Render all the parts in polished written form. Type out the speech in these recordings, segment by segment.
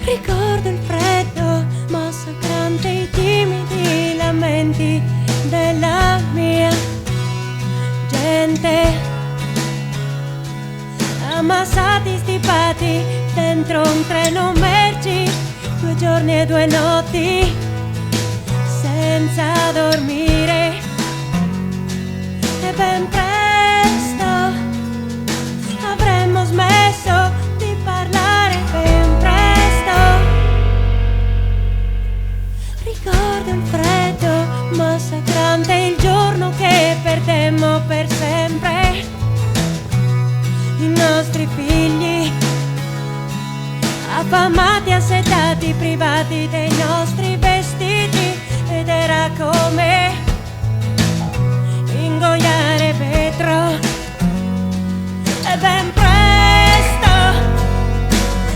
Ricordo il freddo massacrante, i timidi lamenti della mia gente, ammassati, stipati dentro un treno merci, 2 giorni e 2 notti senza dormire. E ben presto avremmo smesso di parlare, ben presto. Ricordo il freddo massacrante, il giorno che perdemmo per sempre i nostri figli, affamati, assetati, privati dei nostri vestiti, ed era come ingoiare vetro. E ben presto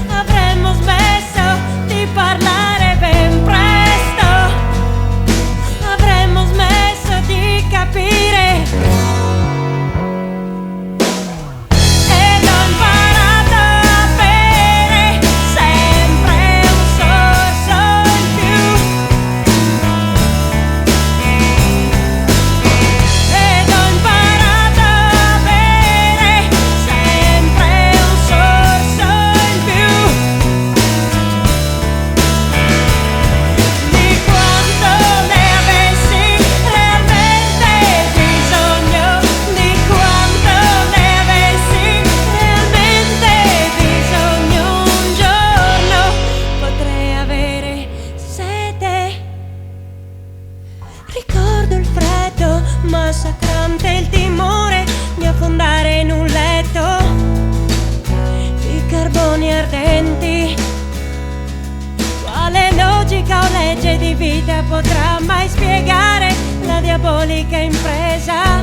avremmo smesso di parlare, ben presto avremmo smesso di capire. Ed ho imparato a bere sempre un sorso in più. Ed ho imparato a bere sempre un sorso in più di quanto ne avessi realmente bisogno, di quanto ne avessi realmente bisogno. Un giorno potrei avere sete. Ricordo il freddo massacrante, il timore di affondare in un letto, i carboni ardenti. Quale logica o legge di vita potrà mai spiegare la diabolica impresa